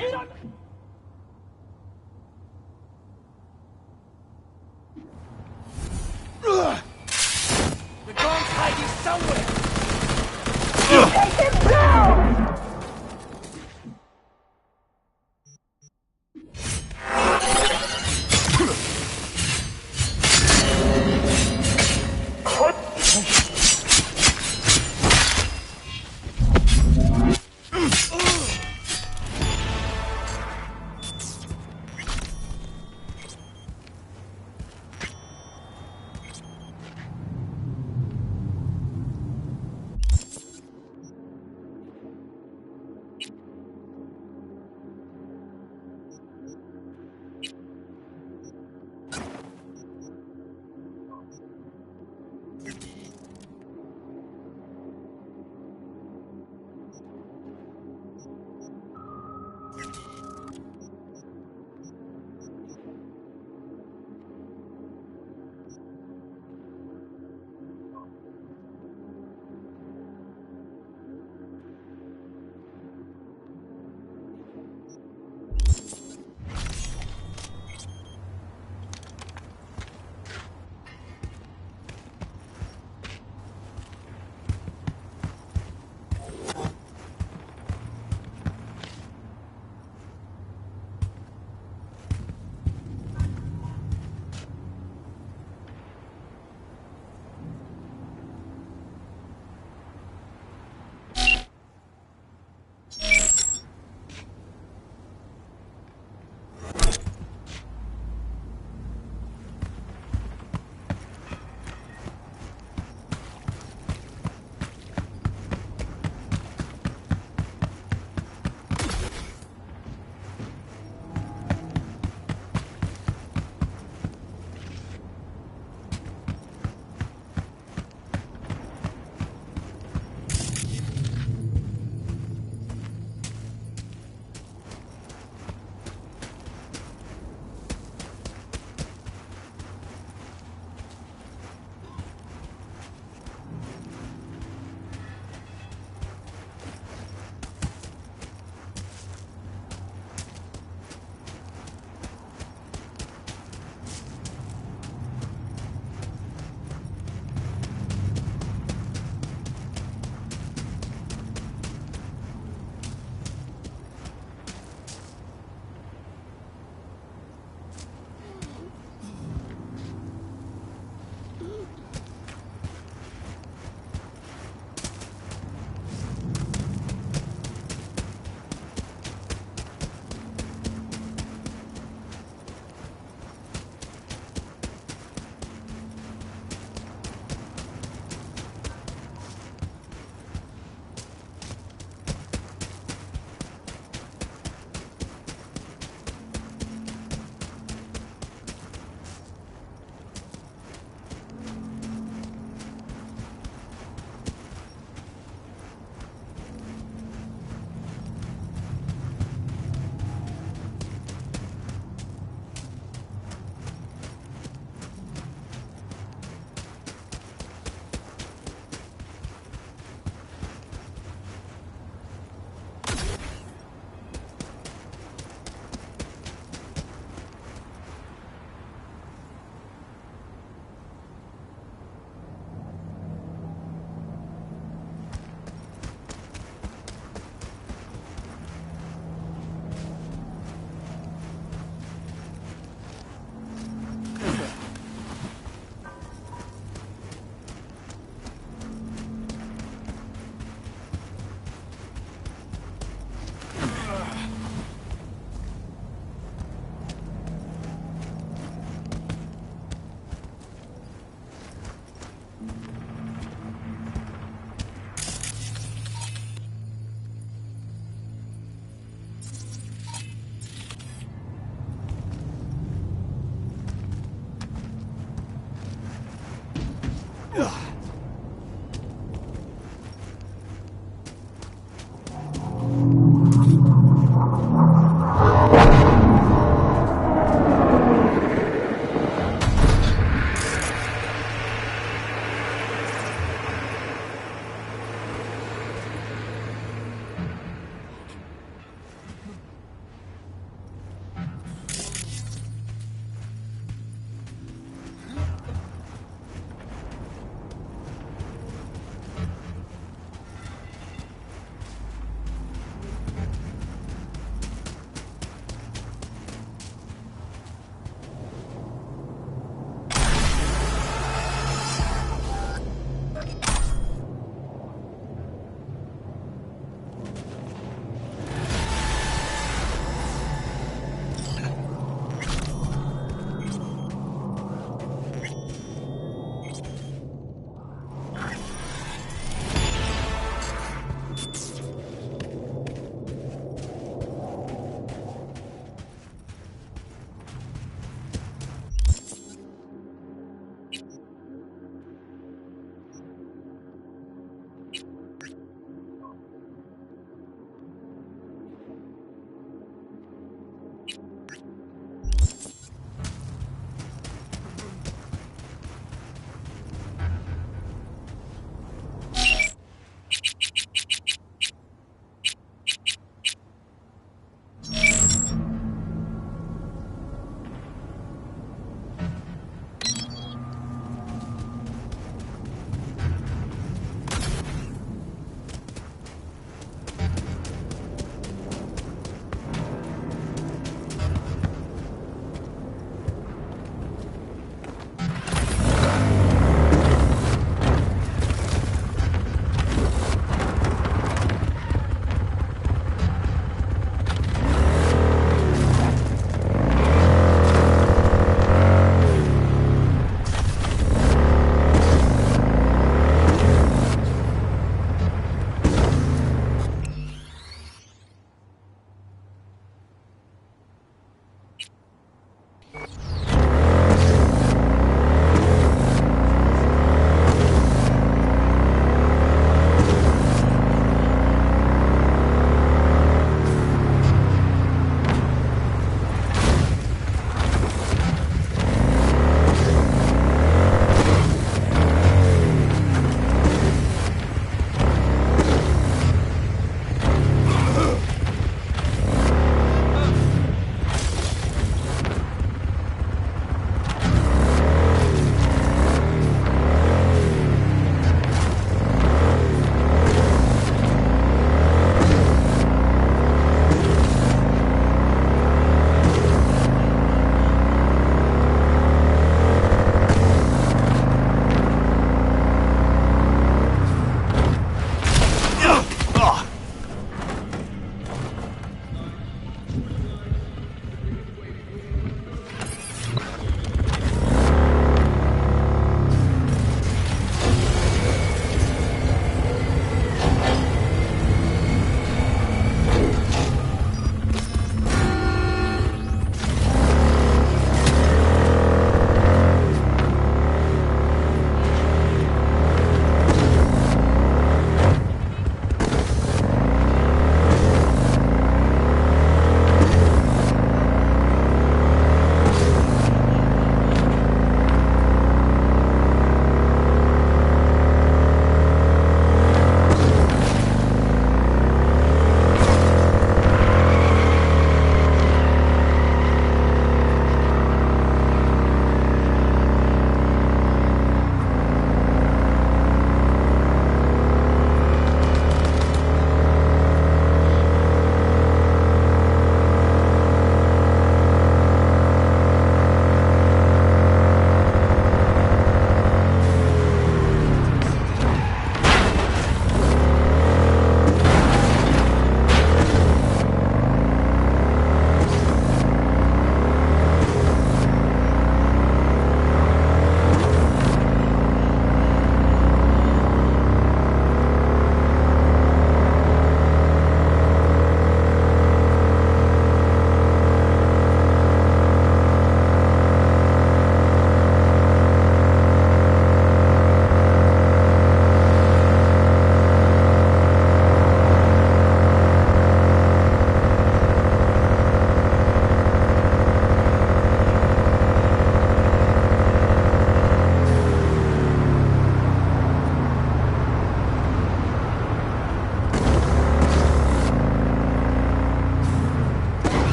The gong's hiding somewhere! Take him down!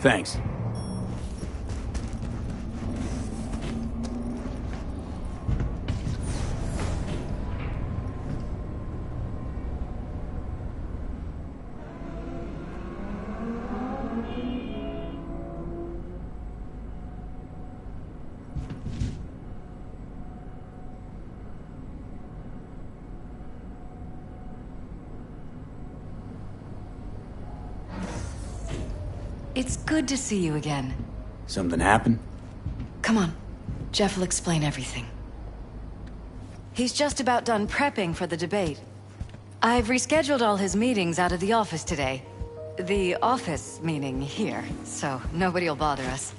Thanks. It's good to see you again. Something happened? Come on. Jeff will explain everything. He's just about done prepping for the debate. I've rescheduled all his meetings out of the office today. The office meaning here, so nobody'll bother us.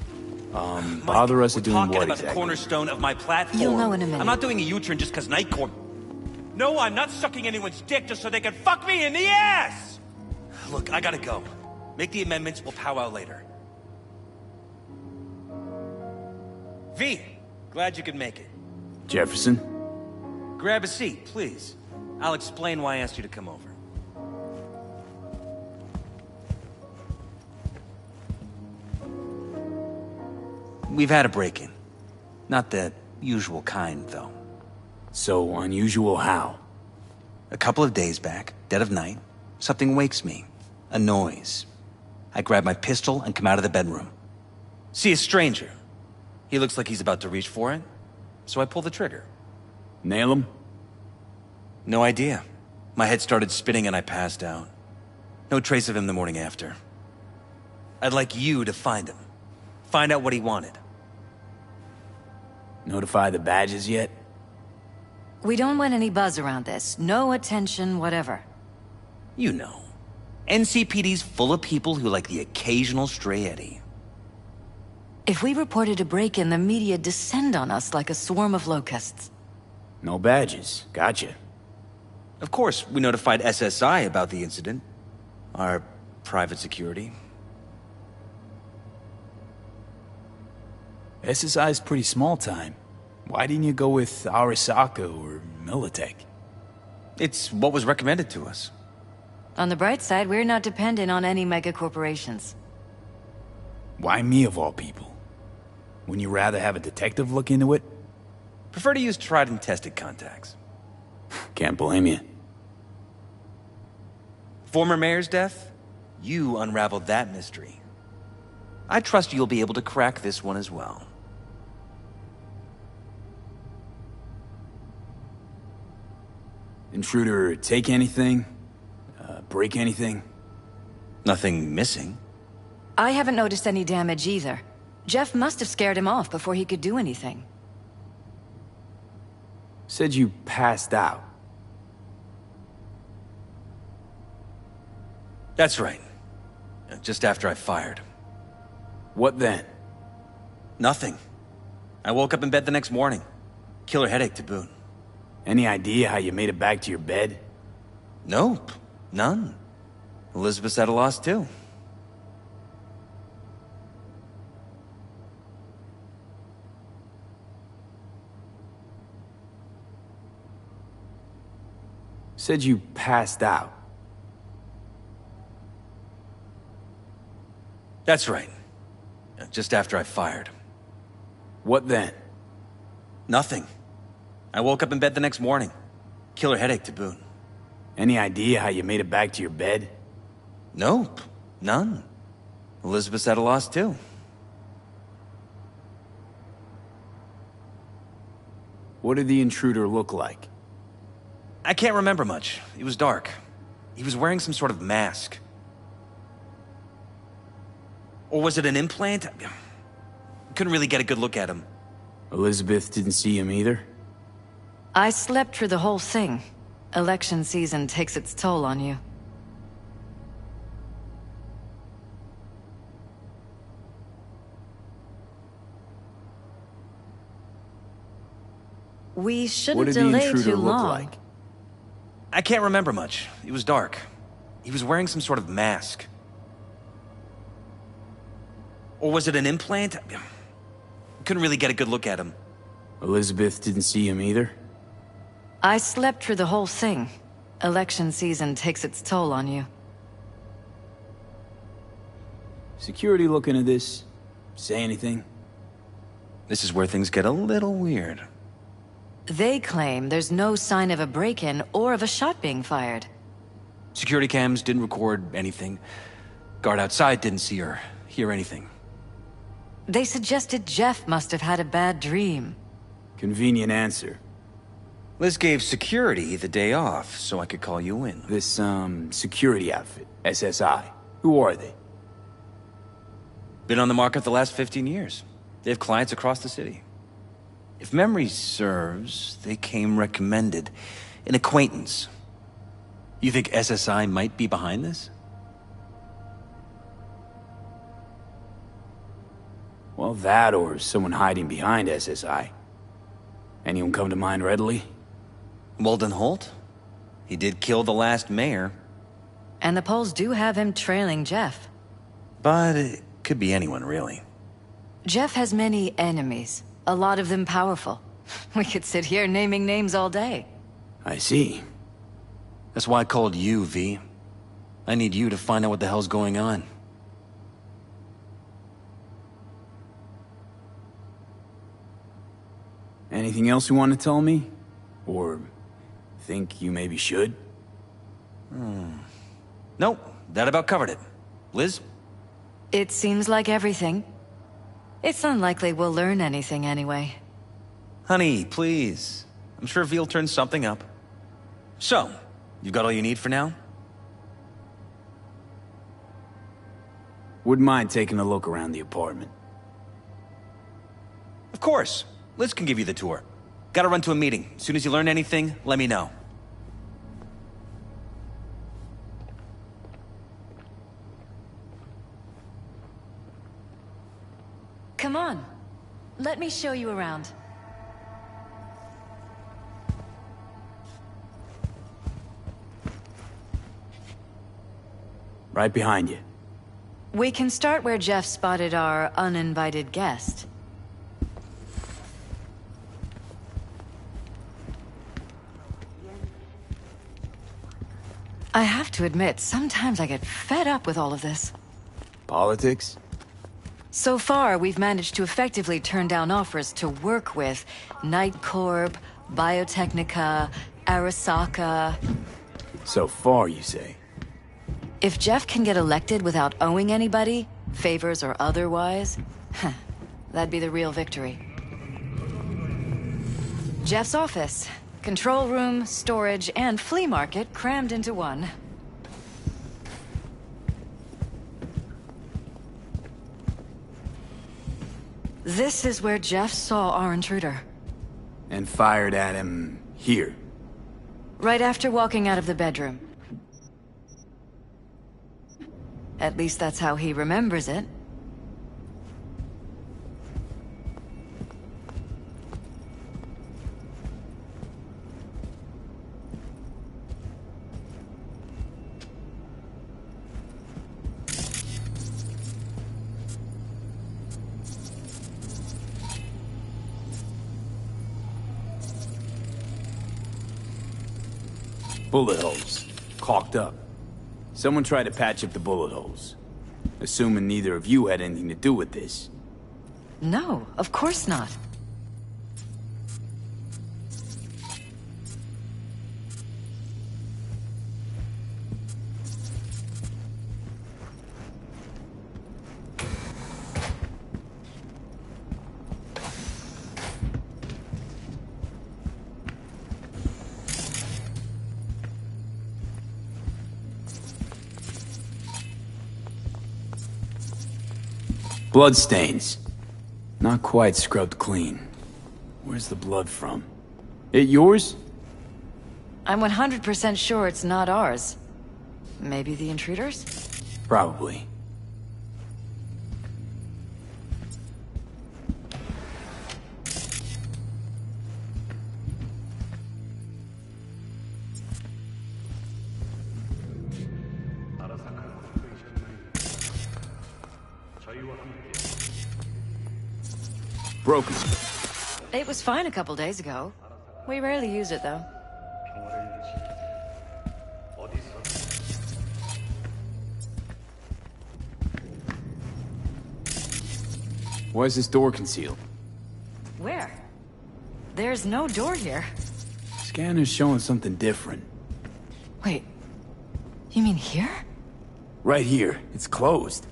Bother us We're at doing talking what about the exactly? cornerstone of my platform. You'll know in a minute. I'm not doing a U-turn just because Nightcore... No, I'm not sucking anyone's dick just so they can fuck me in the ass! Look, I gotta go. Make the amendments, we'll powwow later. V, glad you could make it. Jefferson? Grab a seat, please. I'll explain why I asked you to come over. We've had a break-in. Not the usual kind, though. So unusual how? A couple of days back, dead of night, something wakes me. A noise. I grab my pistol and come out of the bedroom. See a stranger. He looks like he's about to reach for it, so I pull the trigger. Nail him? No idea. My head started spinning and I passed out. No trace of him the morning after. I'd like you to find him. Find out what he wanted. Notify the badges yet? We don't want any buzz around this. No attention, whatever. You know. NCPD's full of people who like the occasional stray eddy. If we reported a break-in, the media descend on us like a swarm of locusts. No badges. Gotcha. Of course, we notified SSI about the incident. Our private security. SSI's pretty small time. Why didn't you go with Arasaka or Militech? It's what was recommended to us. On the bright side, we're not dependent on any mega corporations. Why me of all people? Wouldn't you rather have a detective look into it? Prefer to use tried and tested contacts. Can't blame you. Former mayor's death? You unraveled that mystery. I trust you'll be able to crack this one as well. Intruder take anything? Break anything? Nothing missing. I haven't noticed any damage either. Jeff must have scared him off before he could do anything. Said you passed out. That's right. Just after I fired. What then? Nothing. I woke up in bed the next morning. Killer headache to boot. Any idea how you made it back to your bed? Nope. None. Elizabeth's at a loss too. Said you passed out. That's right. Just after I fired. What then? Nothing. I woke up in bed the next morning. Killer headache to boot. Any idea how you made it back to your bed? Nope. None. Elizabeth's at a loss too. What did the intruder look like? I can't remember much. It was dark. He was wearing some sort of mask. Or was it an implant? Couldn't really get a good look at him. Elizabeth didn't see him either? I slept through the whole thing. Election season takes its toll on you. We What shouldn't did the delay intruder too look long. like? I can't remember much. It was dark. He was wearing some sort of mask. Or was it an implant? Couldn't really get a good look at him. Elizabeth didn't see him either? I slept through the whole thing. Election season takes its toll on you. Security look into this? Say anything? This is where things get a little weird. They claim there's no sign of a break-in or of a shot being fired. Security cams didn't record anything. Guard outside didn't see or hear anything. They suggested Jeff must have had a bad dream. Convenient answer. Liz gave security the day off so I could call you in. This, security outfit, SSI. Who are they? Been on the market the last 15 years. They have clients across the city. If memory serves, they came recommended. An acquaintance. You think SSI might be behind this? Well, that or someone hiding behind SSI. Anyone come to mind readily? Walden Holt? He did kill the last mayor. And the polls do have him trailing Jeff. But it could be anyone, really. Jeff has many enemies, a lot of them powerful. We could sit here naming names all day. I see. That's why I called you, V. I need you to find out what the hell's going on. Anything else you want to tell me? Or think you maybe should? Nope, that about covered it. Liz? It seems like everything. It's unlikely we'll learn anything anyway. Honey, please. I'm sure V'll turn something up. So, you got all you need for now? Wouldn't mind taking a look around the apartment. Of course. Liz can give you the tour. Gotta run to a meeting. As soon as you learn anything, let me know. Come on. Let me show you around. Right behind you. We can start where Jeff spotted our uninvited guest. I have to admit, sometimes I get fed up with all of this. Politics? So far, we've managed to effectively turn down offers to work with Night Corp, Biotechnica, Arasaka. So far, you say? If Jeff can get elected without owing anybody, favors or otherwise, that'd be the real victory. Jeff's office. Control room, storage, and flea market crammed into one. This is where Jeff saw our intruder. And fired at him here. Right after walking out of the bedroom. At least that's how he remembers it. Bullet holes. Caulked up. Someone tried to patch up the bullet holes. Assuming neither of you had anything to do with this. No, of course not. Bloodstains. Not quite scrubbed clean. Where's the blood from? It yours? I'm 100% sure it's not ours. Maybe the intruders? Probably. Broken. It was fine a couple days ago. We rarely use it, though. Why is this door concealed? Where? There's no door here. Scanner's showing something different. Wait, you mean here? Right here. It's closed.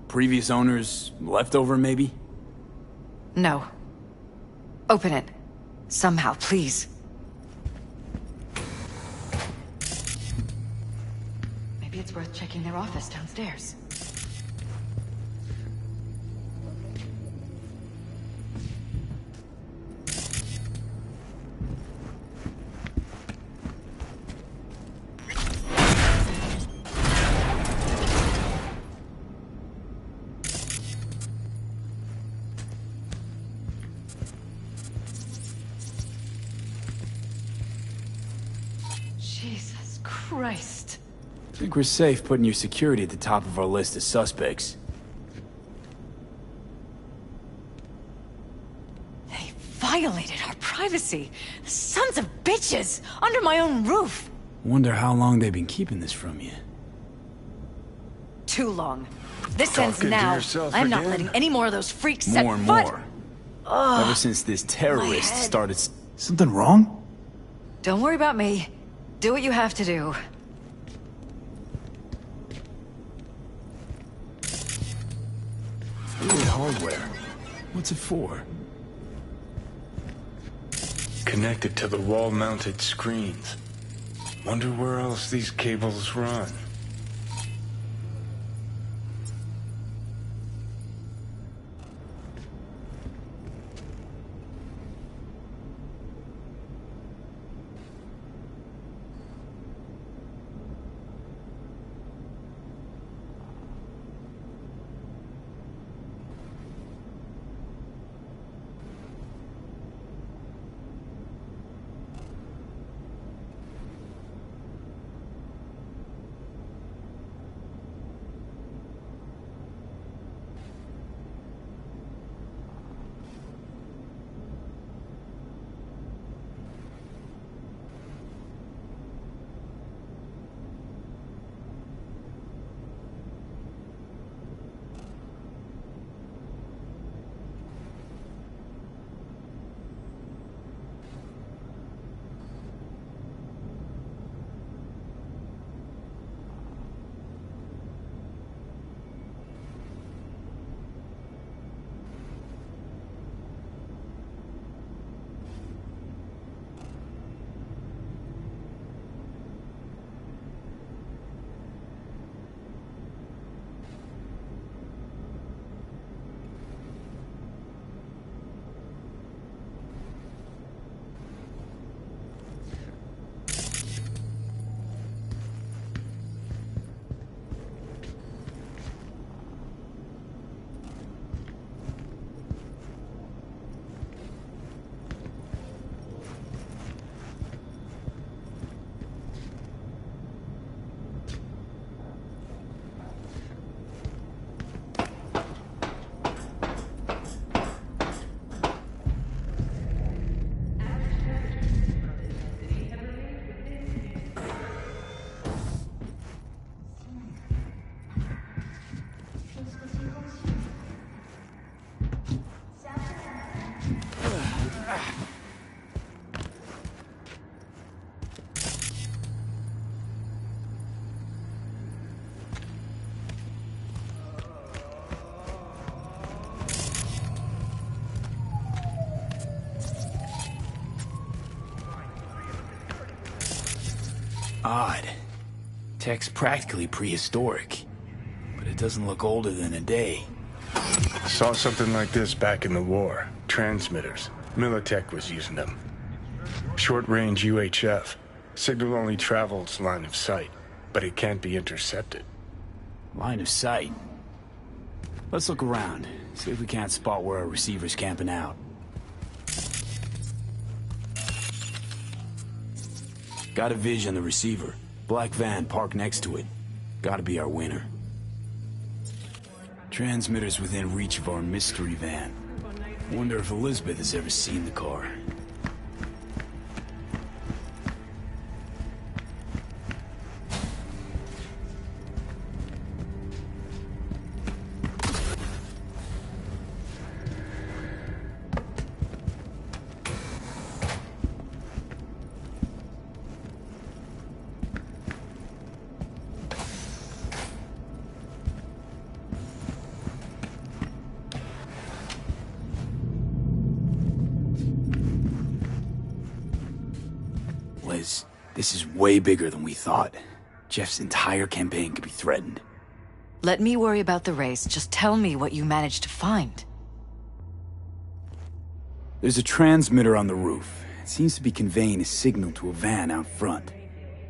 Previous owners, leftover maybe? No. Open it. Somehow, please. Maybe it's worth checking their office downstairs. Jesus Christ. I think we're safe putting your security at the top of our list of suspects. They violated our privacy. The sons of bitches! Under my own roof! Wonder how long they've been keeping this from you. Too long. This ends Talking to now. yourself I'm not again? letting any more of those freaks set More and foot. more. Ever since this terrorist head. started... Something wrong? Don't worry about me. Do what you have to do. Weird hardware. What's it for? Connected to the wall-mounted screens. Wonder where else these cables run. Odd. Tech's practically prehistoric. But it doesn't look older than a day. Saw something like this back in the war. Transmitters. Militech was using them. Short-range UHF. Signal only travels line of sight, but it can't be intercepted. Line of sight. Let's look around. See if we can't spot where our receiver's camping out. Got a vision on the receiver. Black van parked next to it. Gotta be our winner. Transmitters within reach of our mystery van. Wonder if Elizabeth has ever seen the car. This is way bigger than we thought. Jeff's entire campaign could be threatened. Let me worry about the race. Just tell me what you managed to find. There's a transmitter on the roof. It seems to be conveying a signal to a van out front.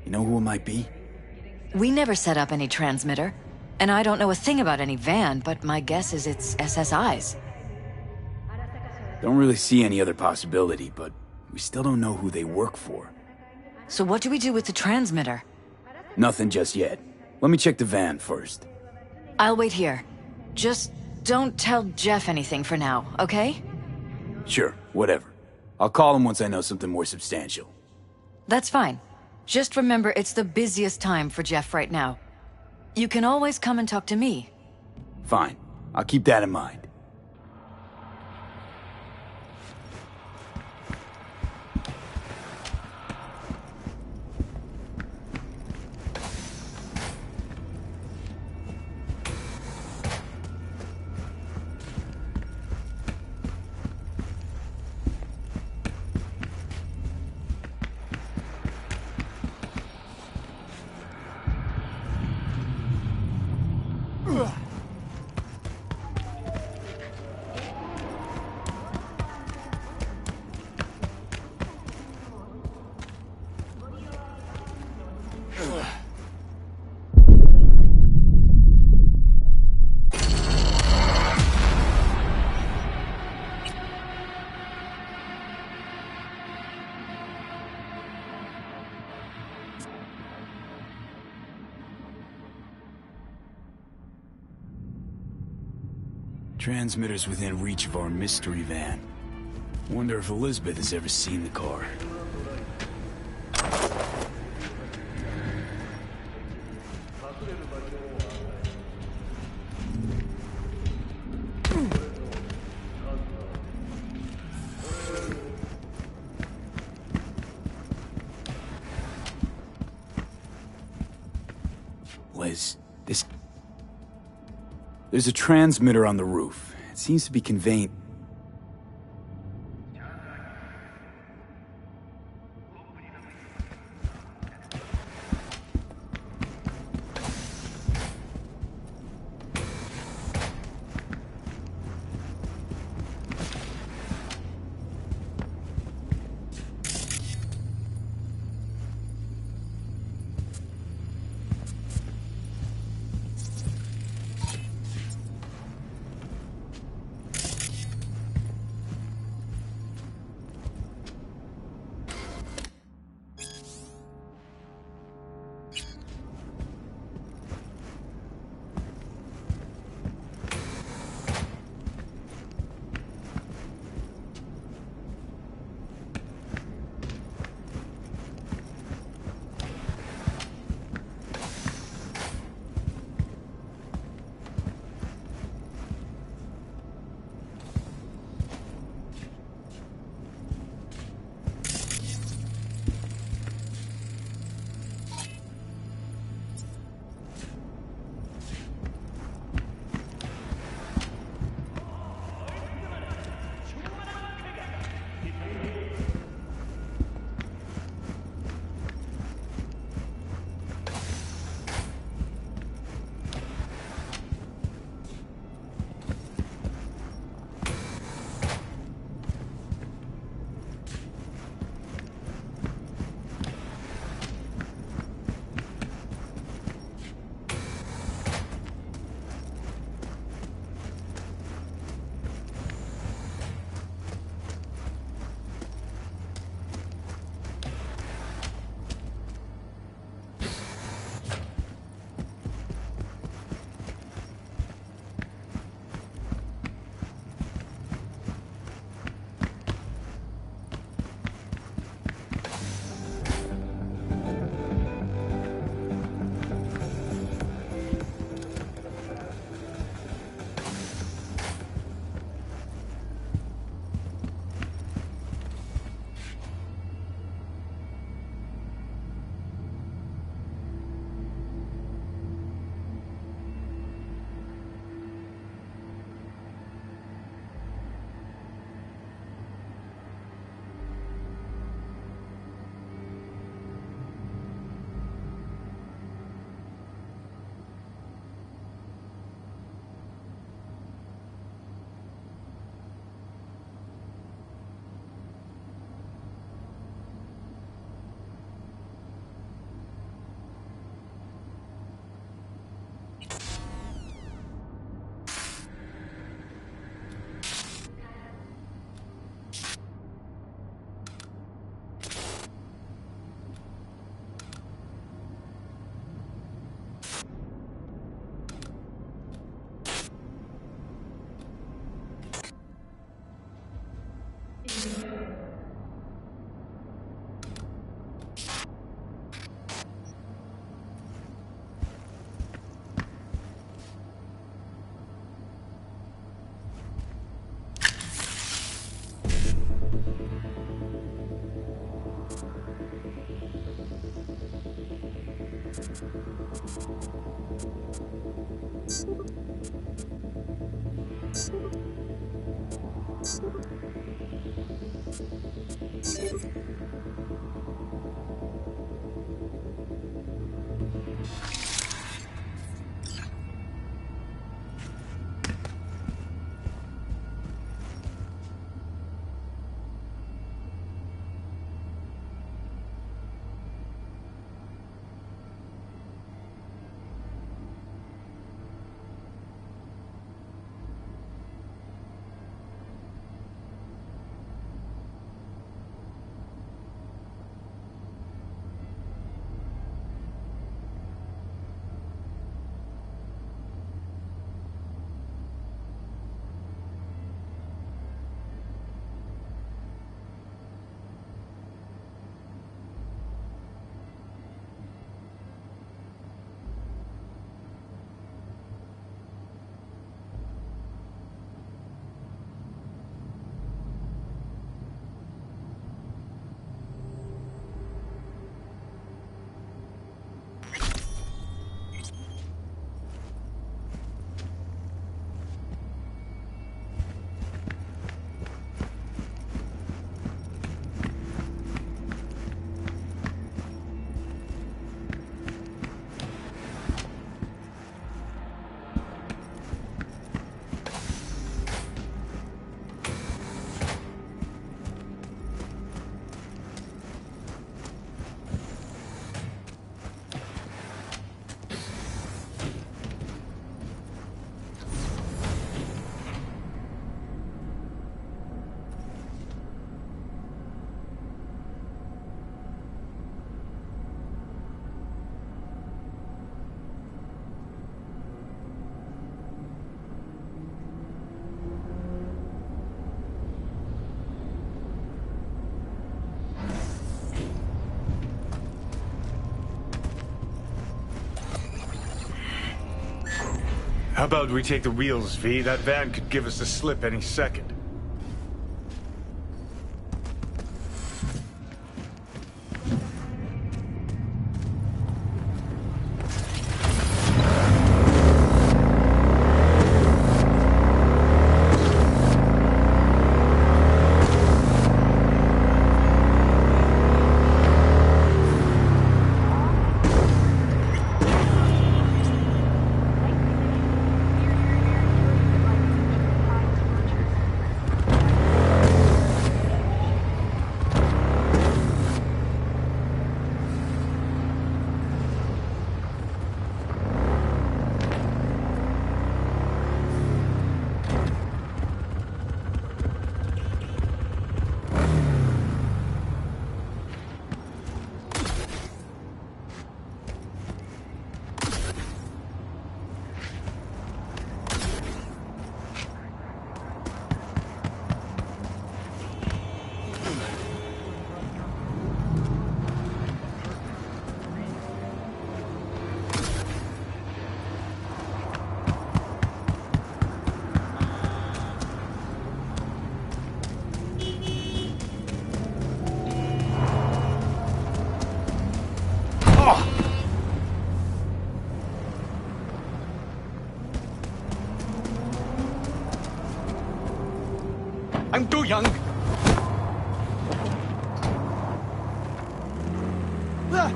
You know who it might be? We never set up any transmitter. And I don't know a thing about any van, but my guess is it's SSI's. Don't really see any other possibility, but we still don't know who they work for. So what do we do with the transmitter? Nothing just yet. Let me check the van first. I'll wait here. Just don't tell Jeff anything for now, okay? Sure, whatever. I'll call him once I know something more substantial. That's fine. Just remember it's the busiest time for Jeff right now. You can always come and talk to me. Fine. I'll keep that in mind. Transmitter's within reach of our mystery van. Wonder if Elizabeth has ever seen the car. Liz, There's a transmitter on the roof. It seems to be conveying... How about we take the wheels, V? That van could give us the slip any second. I'm too young. Ah!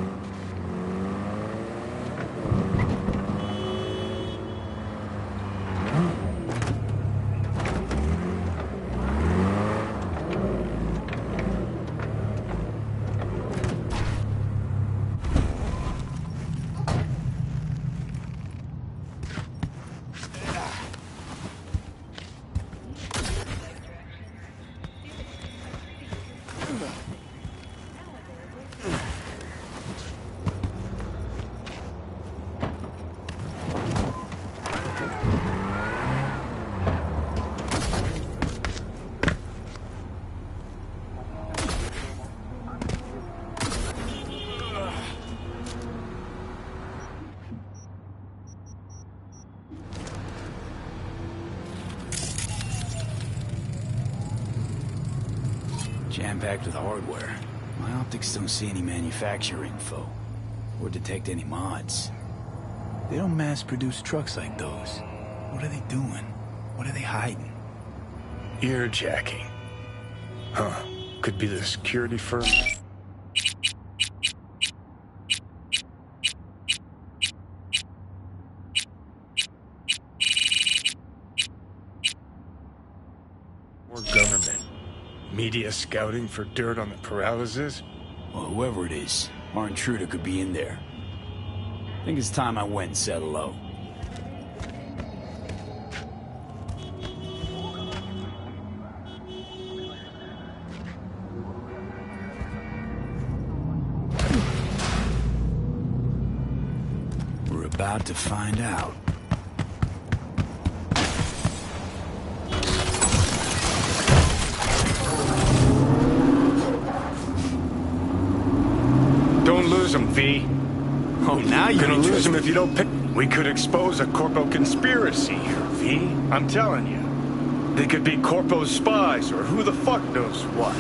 Jam-packed with hardware. My optics don't see any manufacturer info, or detect any mods. They don't mass-produce trucks like those. What are they doing? What are they hiding? Earjacking. Huh. Could be the security firm. Or government. Media scouting for dirt on the paralysis? Well, whoever it is, our intruder could be in there. I think it's time I went and said hello. We're about to find out. Don't lose him, V. Oh, now you're Gonna lose interested. him if you don't pick. We could expose a Corpo conspiracy here, V. I'm telling you. They could be Corpo's spies, or who the fuck knows what.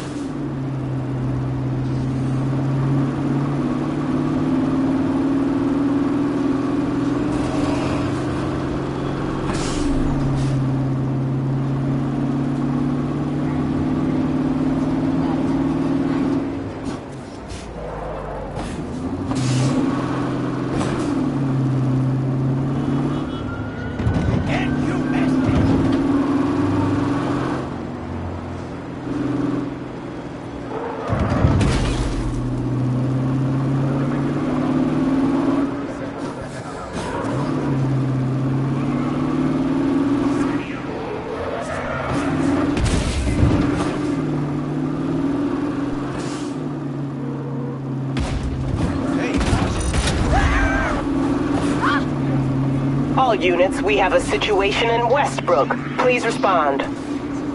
All units, we have a situation in Westbrook. Please respond.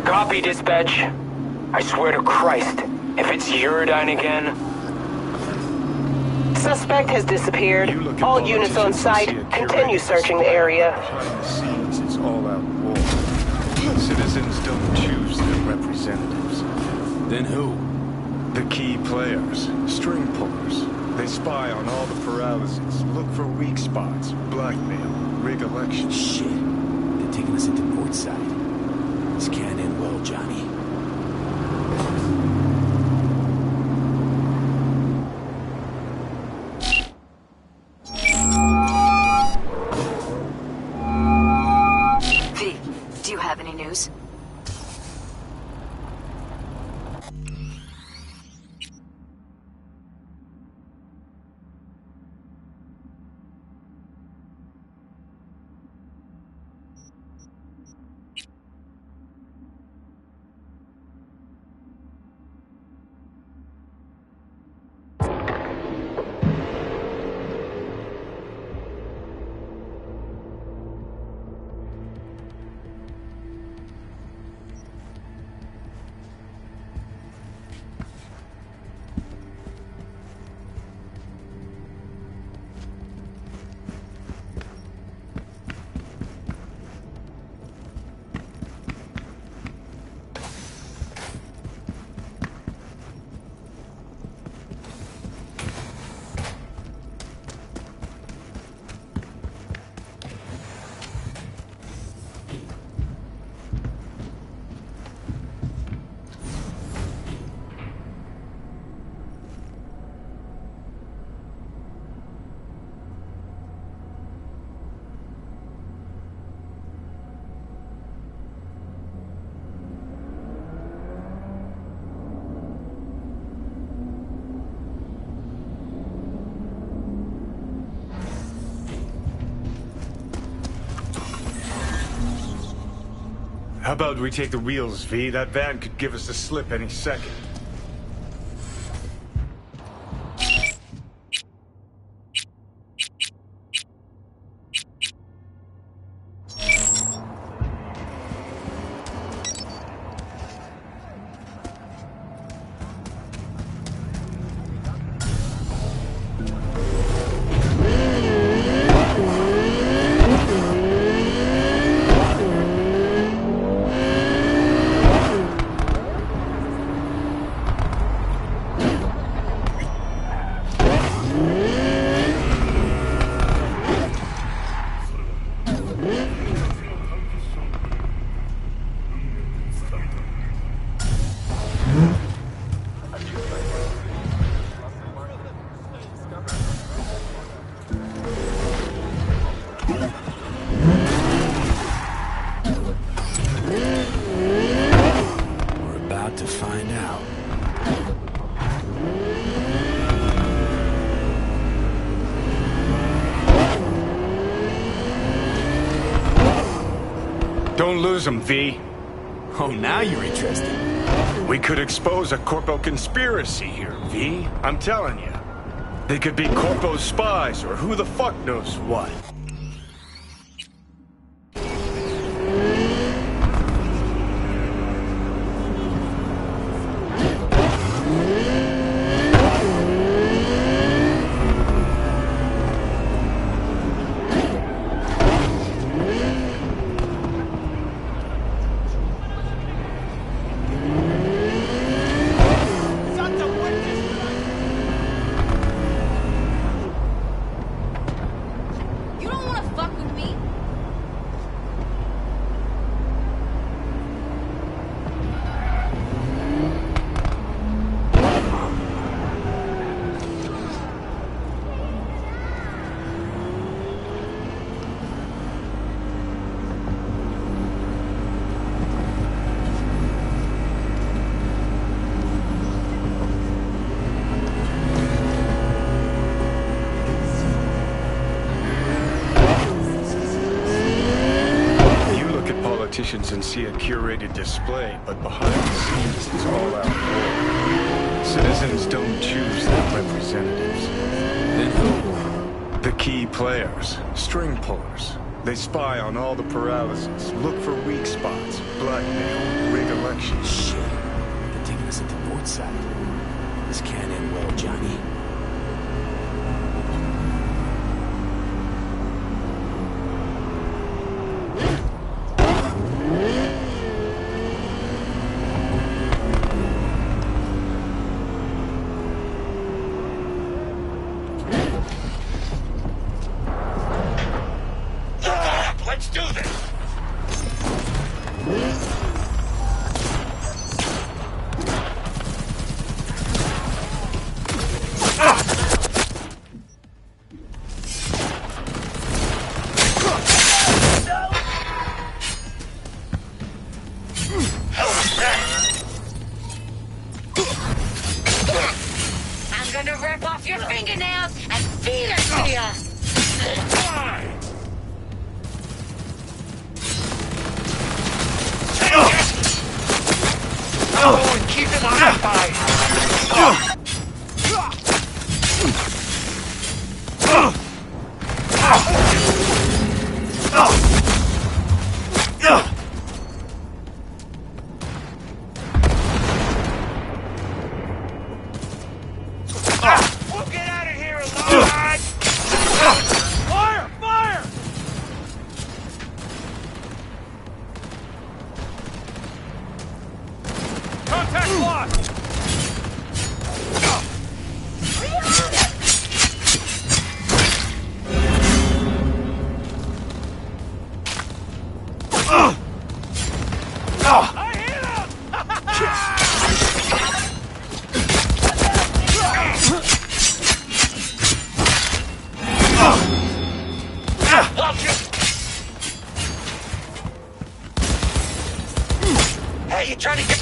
Copy, dispatch. I swear to Christ, if it's Eurodyne again... Suspect has disappeared. You look at All politicians units on and site, see a continue curated searching the area. Behind the scenes, it's all-out war. Citizens don't choose their representatives. Then who? The key players, string pullers. They spy on all the paralyses, look for weak spots, blackmail, rig elections. Shit. They're taking us into Northside. This can't end well, Johnny. V, do you have any news? How about we take the wheels, V? That van could give us the slip any second. Don't lose them, V. Oh, now you're interested. We could expose a Corpo conspiracy here, V. I'm telling you. They could be Corpo's spies, or who the fuck knows what. You don't wanna fuck with me? You look at politicians and see a curated display, but behind the scenes it's all out war. Citizens don't choose their representatives. Then who? The key players, string pullers. They spy on all the paralysis, look for weak spots, blackmail, rig elections. Shit. They're taking us at the north side. This can't end well, Johnny. Let's do this! I'm gonna rip off your fingernails and feed it to you! Keep him occupied! We'll get out of here alive! Fire! Fire! Contact lost! I hit him! Hey, you trying to get...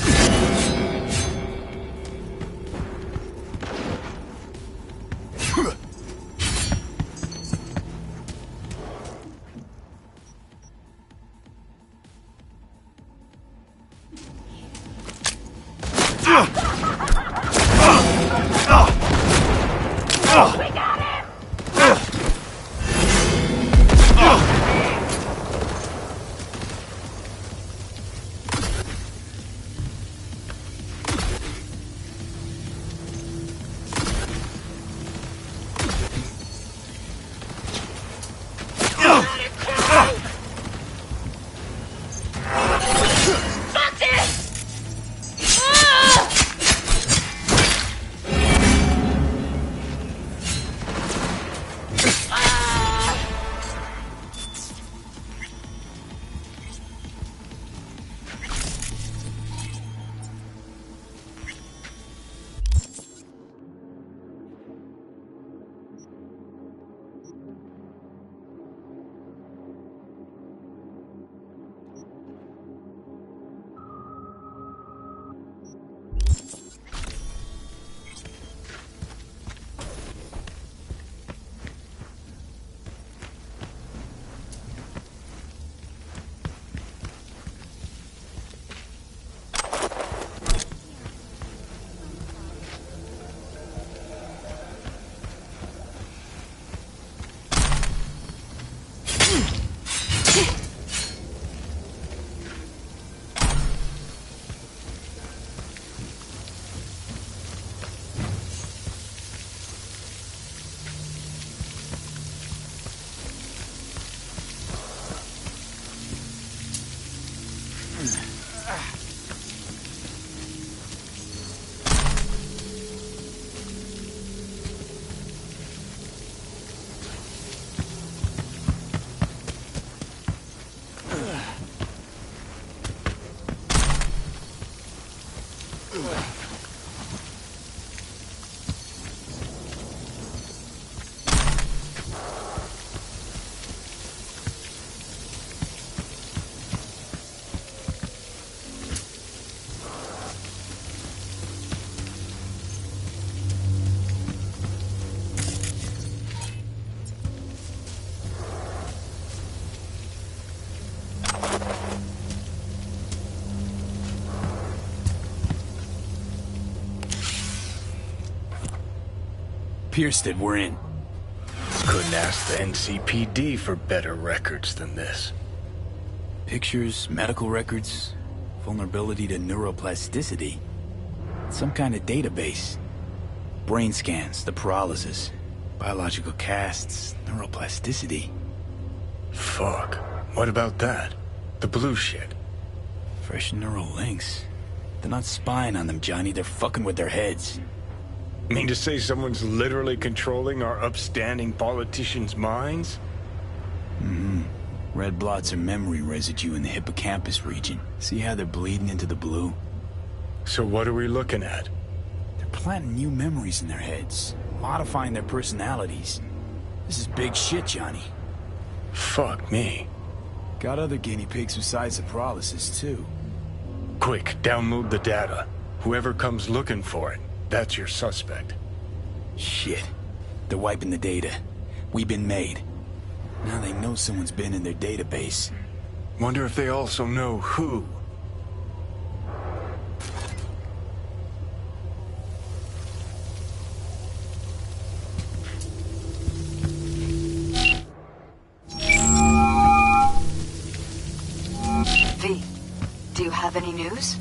Pierstead, we're in. Couldn't ask the NCPD for better records than this. Pictures, medical records, vulnerability to neuroplasticity. Some kind of database. Brain scans, the paralysis, biological casts, neuroplasticity. Fuck. What about that? The blue shit. Fresh neural links. They're not spying on them, Johnny. They're fucking with their heads. Mean to say someone's literally controlling our upstanding politicians' minds? Mm-hmm. Red blots are memory residue in the hippocampus region. See how they're bleeding into the blue? So what are we looking at? They're planting new memories in their heads, modifying their personalities. This is big shit, Johnny. Fuck me. Got other guinea pigs besides the paralysis, too. Quick, download the data. Whoever comes looking for it, that's your suspect. Shit. They're wiping the data. We've been made. Now they know someone's been in their database. Wonder if they also know who. V, do you have any news?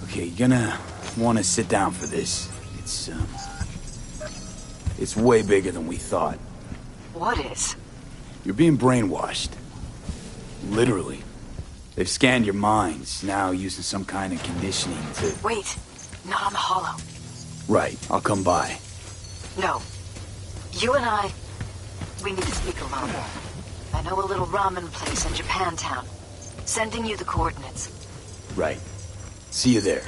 Okay, you're gonna want to sit down for this. It's way bigger than we thought. What is? You're being brainwashed. Literally. They've scanned your minds, now using some kind of conditioning to... Wait, not on the Hollow. Right, I'll come by. No. You and I, we need to speak alone. I know a little ramen place in Japantown. Sending you the coordinates. Right. See you there.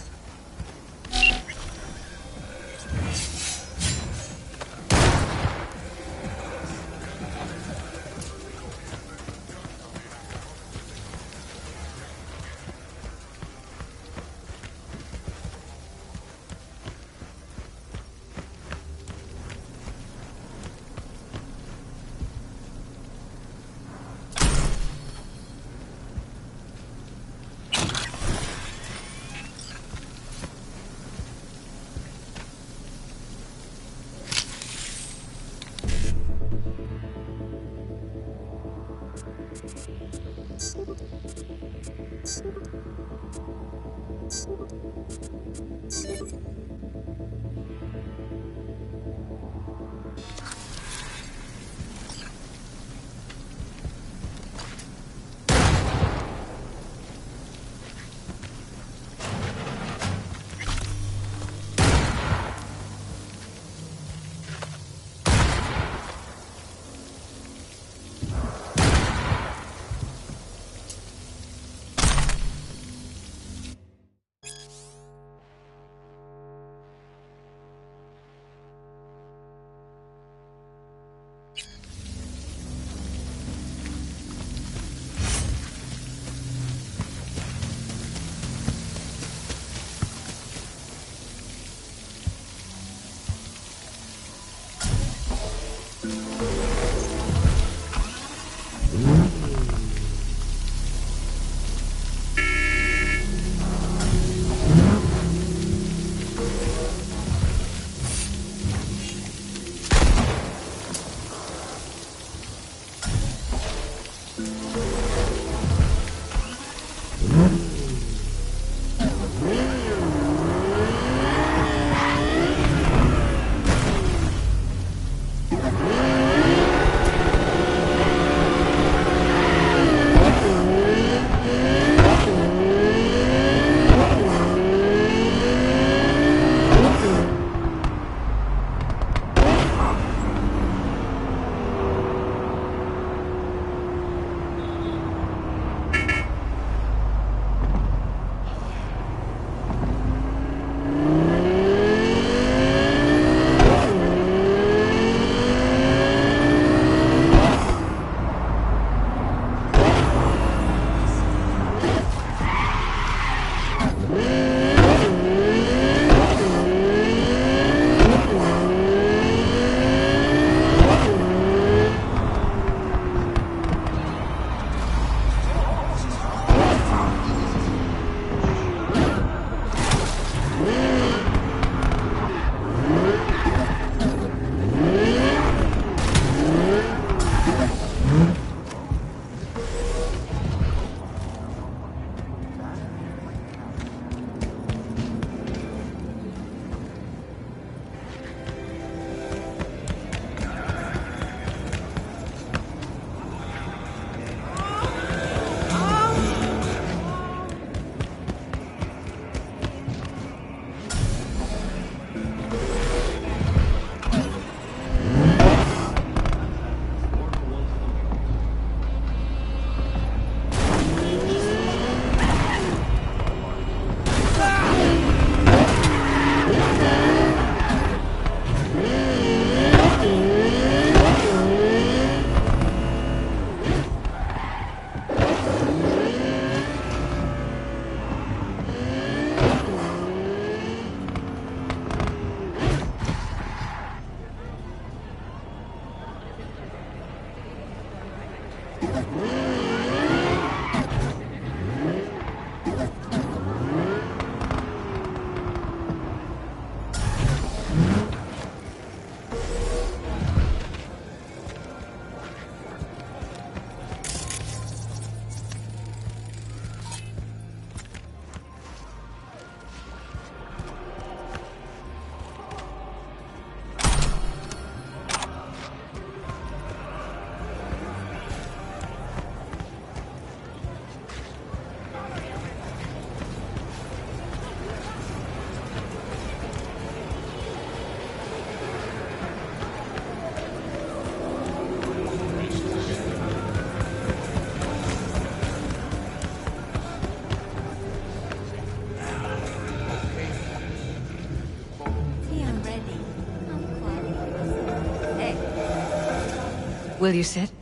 Will you sit?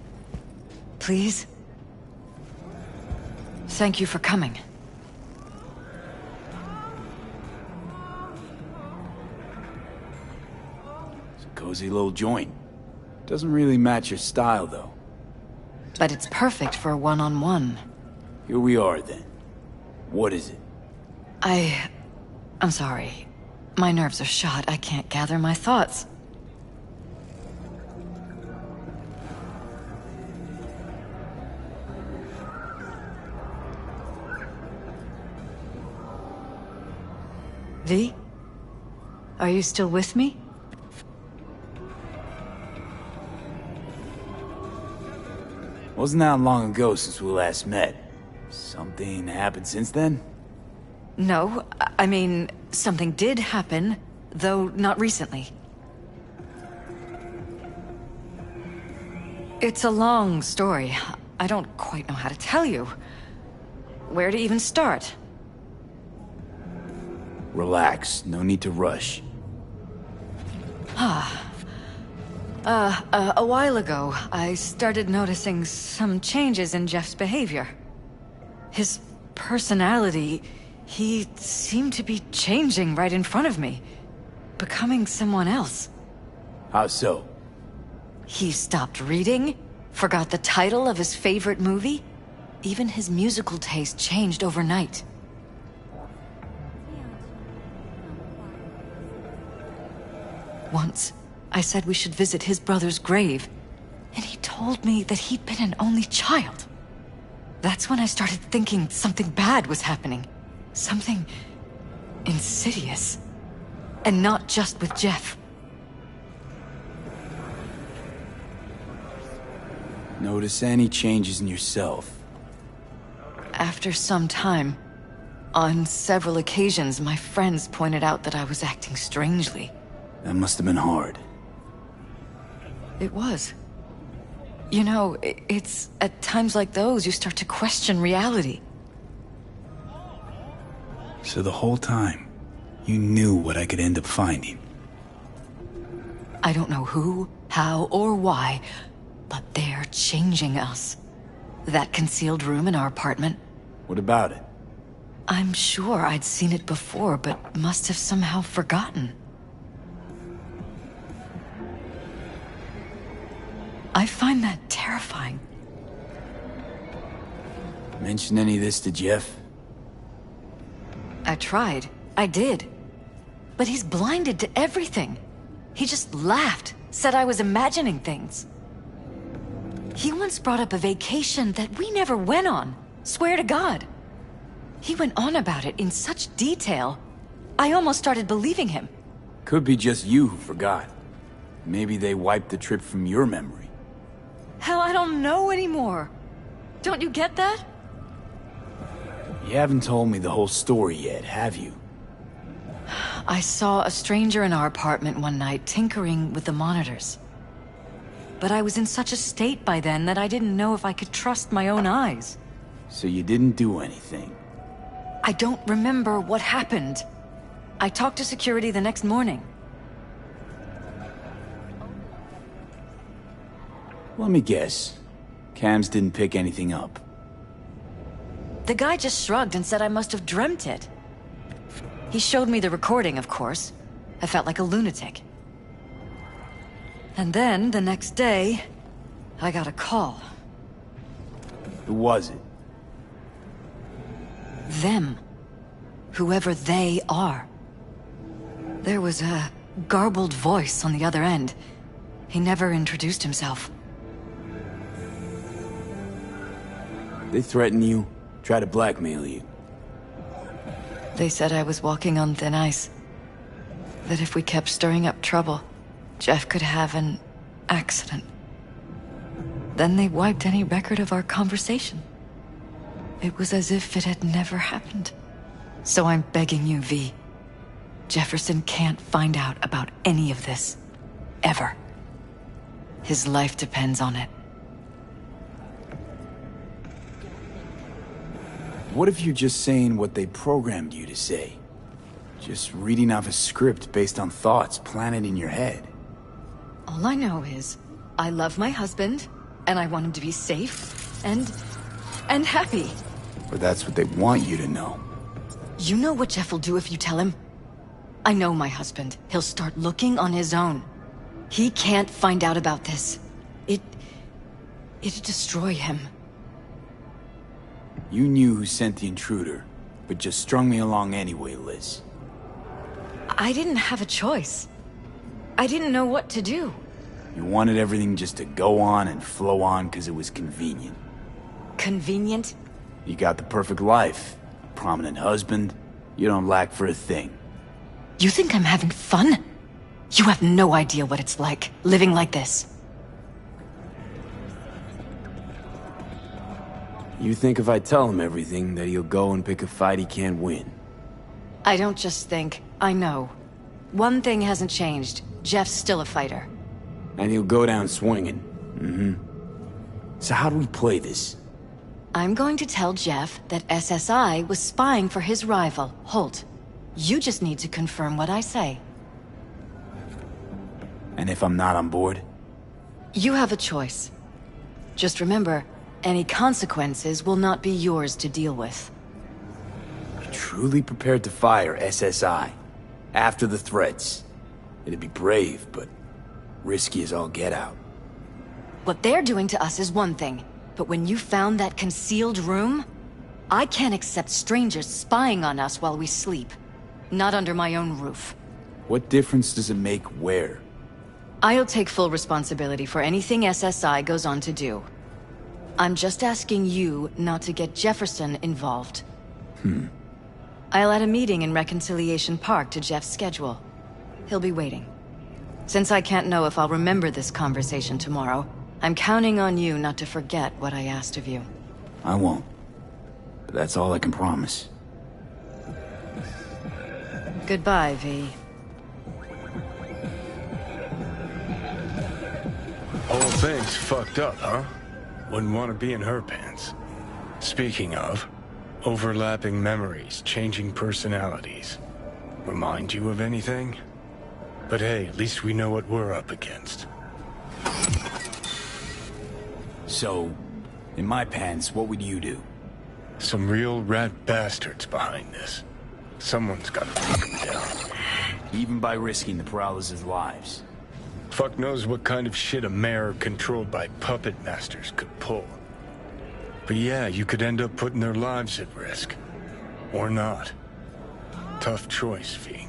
Please? Thank you for coming. It's a cozy little joint. Doesn't really match your style, though. But it's perfect for a one-on-one. Here we are, then. What is it? I'm sorry. My nerves are shot. I can't gather my thoughts. V? Are you still with me? Wasn't that long ago since we last met. Something happened since then? No, I mean, something did happen, though not recently. It's a long story. I don't quite know how to tell you. Where to even start? Relax, no need to rush. A while ago, I started noticing some changes in Jeff's behavior. His personality, he seemed to be changing right in front of me. Becoming someone else. How so? He stopped reading, forgot the title of his favorite movie. Even his musical taste changed overnight. Once, I said we should visit his brother's grave, and he told me that he'd been an only child. That's when I started thinking something bad was happening. Something insidious. And not just with Jeff. Notice any changes in yourself? After some time, on several occasions, my friends pointed out that I was acting strangely. That must have been hard. It was. You know, it's at times like those you start to question reality. So the whole time, you knew what I could end up finding. I don't know who, how, or why, but they're changing us. That concealed room in our apartment. What about it? I'm sure I'd seen it before, but must have somehow forgotten. I find that terrifying. Mention any of this to Jeff? I tried. I did. But he's blinded to everything. He just laughed, said I was imagining things. He once brought up a vacation that we never went on. Swear to God. He went on about it in such detail. I almost started believing him. Could be just you who forgot. Maybe they wiped the trip from your memory. Hell, I don't know anymore. Don't you get that? You haven't told me the whole story yet, have you? I saw a stranger in our apartment one night tinkering with the monitors. But I was in such a state by then that I didn't know if I could trust my own eyes. So you didn't do anything? I don't remember what happened. I talked to security the next morning. Let me guess. Cams didn't pick anything up. The guy just shrugged and said I must have dreamt it. He showed me the recording, of course. I felt like a lunatic. And then, the next day, I got a call. Who was it? Them. Whoever they are. There was a garbled voice on the other end. He never introduced himself. They threaten you, try to blackmail you. They said I was walking on thin ice. That if we kept stirring up trouble, Jeff could have an accident. Then they wiped any record of our conversation. It was as if it had never happened. So I'm begging you, V. Jefferson can't find out about any of this. Ever. His life depends on it. What if you're just saying what they programmed you to say? Just reading off a script based on thoughts planted in your head? All I know is, I love my husband, and I want him to be safe, and happy. Or that's what they want you to know. You know what Jeff will do if you tell him? I know my husband. He'll start looking on his own. He can't find out about this. It'd destroy him. You knew who sent the intruder, but just strung me along anyway, Liz. I didn't have a choice. I didn't know what to do. You wanted everything just to go on and flow on because it was convenient. Convenient? You got the perfect life. A prominent husband. You don't lack for a thing. You think I'm having fun? You have no idea what it's like, living like this. You think if I tell him everything, that he'll go and pick a fight he can't win? I don't just think, I know. One thing hasn't changed. Jeff's still a fighter. And he'll go down swinging. Mm-hmm. So how do we play this? I'm going to tell Jeff that SSI was spying for his rival, Holt. You just need to confirm what I say. And if I'm not on board? You have a choice. Just remember, any consequences will not be yours to deal with. You're truly prepared to fire SSI after the threats. It'd be brave, but risky as all get out. What they're doing to us is one thing, but when you found that concealed room, I can't accept strangers spying on us while we sleep. Not under my own roof. What difference does it make where? I'll take full responsibility for anything SSI goes on to do. I'm just asking you not to get Jefferson involved. I'll add a meeting in Reconciliation Park to Jeff's schedule. He'll be waiting. Since I can't know if I'll remember this conversation tomorrow, I'm counting on you not to forget what I asked of you. I won't. But that's all I can promise. Goodbye, V. Whole thing's fucked up, huh? Wouldn't want to be in her pants. Speaking of, overlapping memories, changing personalities. Remind you of anything? But hey, at least we know what we're up against. So, in my pants, what would you do? Some real rat bastards behind this. Someone's gotta take them down. Even by risking the Peralez's lives. Fuck knows what kind of shit a mayor controlled by puppet masters could pull. But yeah, you could end up putting their lives at risk. Or not. Tough choice, V.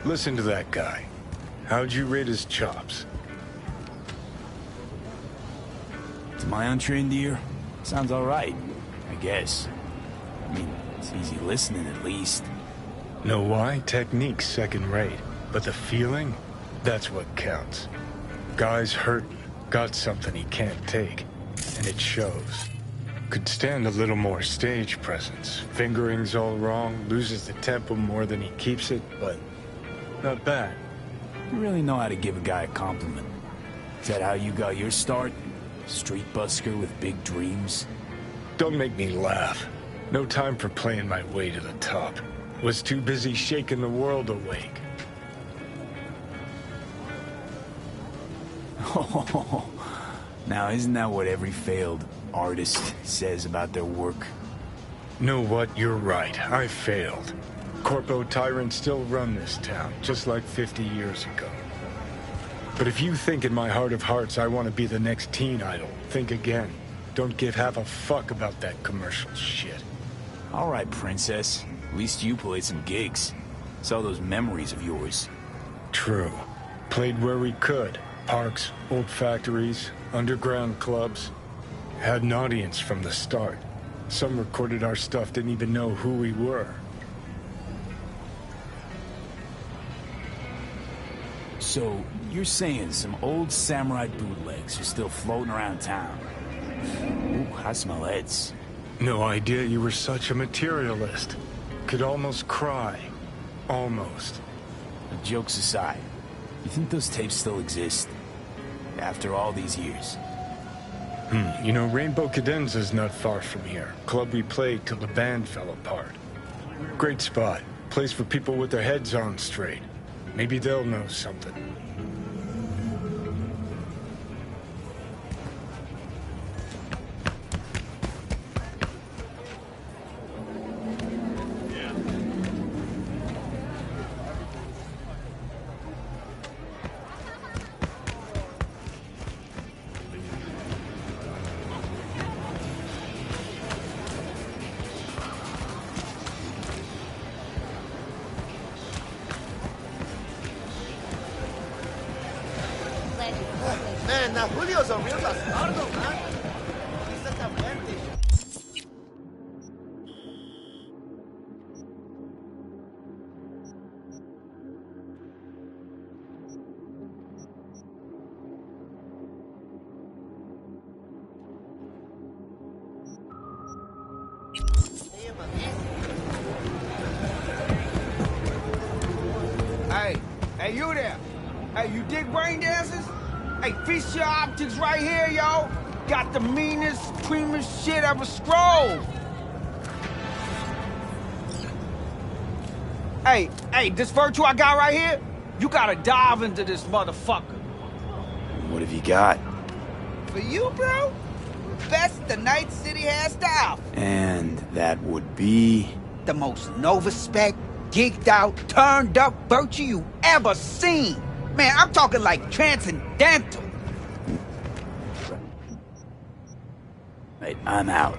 Listen to that guy. How'd you rate his chops? To my untrained ear, sounds alright, I guess. I mean, it's easy listening at least. Know why? Technique's second rate. But the feeling? That's what counts. Guy's hurting. Got something he can't take. And it shows. Could stand a little more stage presence. Fingering's all wrong, loses the tempo more than he keeps it, but not bad. You really know how to give a guy a compliment. Is that how you got your start? Street busker with big dreams? Don't make me laugh. No time for playing my way to the top. Was too busy shaking the world awake. Now, isn't that what every failed artist says about their work? Know what? You're right. I failed. Corpo tyrants still run this town, just like 50 years ago. But if you think in my heart of hearts I want to be the next teen idol, think again. Don't give half a fuck about that commercial shit. All right, Princess. At least you played some gigs. Saw those memories of yours. True. Played where we could. Parks, old factories, underground clubs. Had an audience from the start. Some recorded our stuff, didn't even know who we were. So, you're saying some old samurai bootlegs are still floating around town? Ooh, I smell heads. No idea you were such a materialist. Could almost cry. Almost. But jokes aside, you think those tapes still exist? After all these years? You know, Rainbow Cadenza's not far from here. Club we played till the band fell apart. Great spot. Place for people with their heads on straight. Maybe they'll know something. Man, now Julio's a real bastardo, man. Exactamente. Hey, you there? Hey, you dig brain dances? Hey, feast your optics right here, yo. Got the meanest, creamiest shit ever scrolled. Hey, this virtue I got right here, you gotta dive into this motherfucker. What have you got? For you, bro? Best the Night City has to offer. And that would be... The most Nova-spec, geeked out, turned up virtue you ever seen. Man, I'm talking like transcendental. Right, I'm out.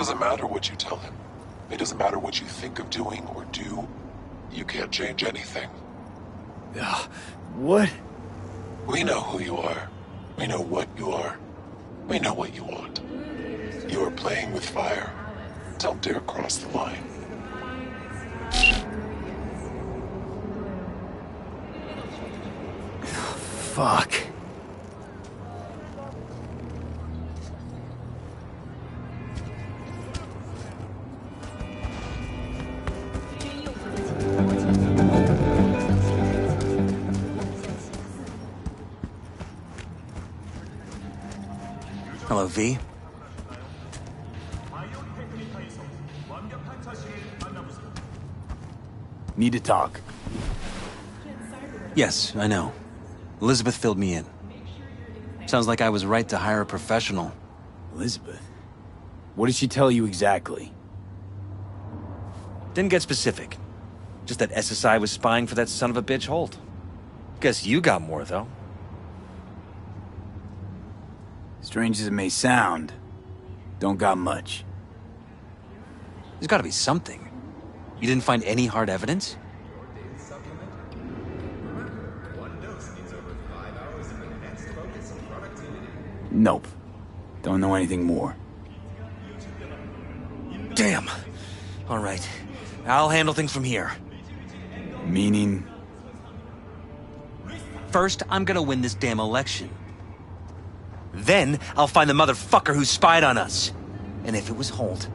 doesn't matter what you tell him. It doesn't matter what you think of doing or do. You can't change anything. What? We know who you are. We know what you are. We know what you want. You are playing with fire. Don't dare cross the line. Fuck. Hello, V. Need to talk. Yes, I know. Elizabeth filled me in. Sounds like I was right to hire a professional. Elizabeth? What did she tell you exactly? Didn't get specific. Just that SSI was spying for that son of a bitch Holt. Guess you got more, though. Strange as it may sound, don't got much. There's gotta be something. You didn't find any hard evidence? Nope. Don't know anything more. Damn. All right. I'll handle things from here. Meaning? First, I'm gonna win this damn election. Then, I'll find the motherfucker who spied on us. And if it was Holt,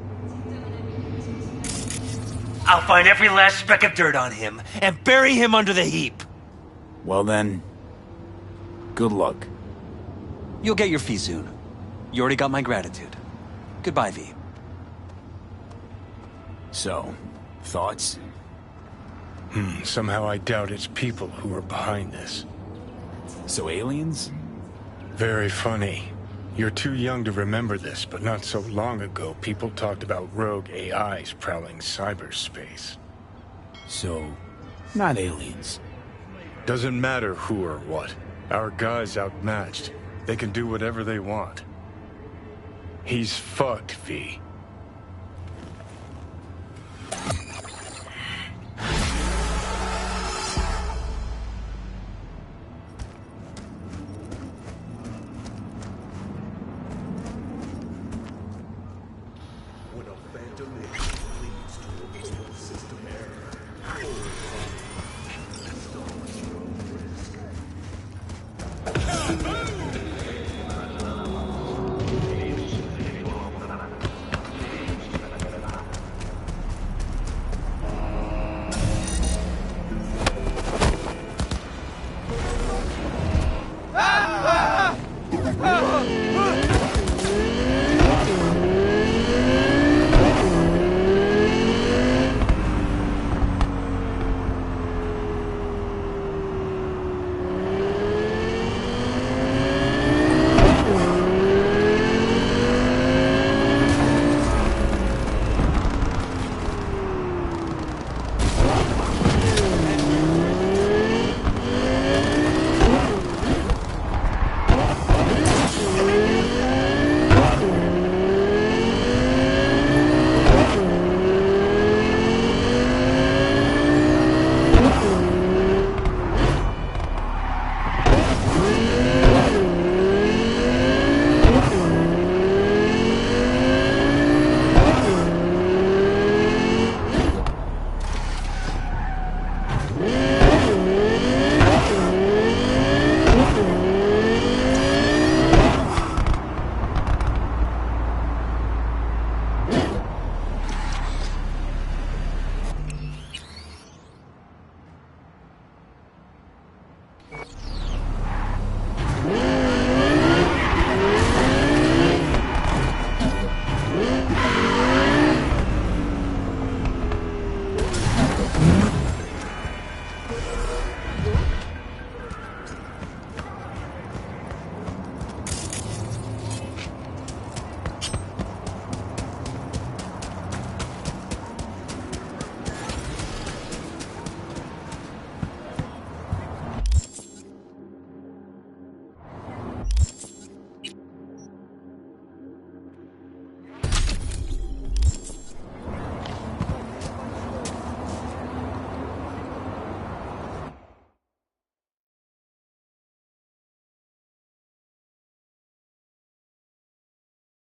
I'll find every last speck of dirt on him and bury him under the heap. Well then, good luck. You'll get your fee soon. You already got my gratitude. Goodbye, V. So, thoughts? Somehow I doubt it's people who are behind this. So aliens? Very funny. You're too young to remember this, but not so long ago, people talked about rogue AIs prowling cyberspace. So, not aliens. Doesn't matter who or what. Our guy's outmatched. They can do whatever they want. He's fucked, V.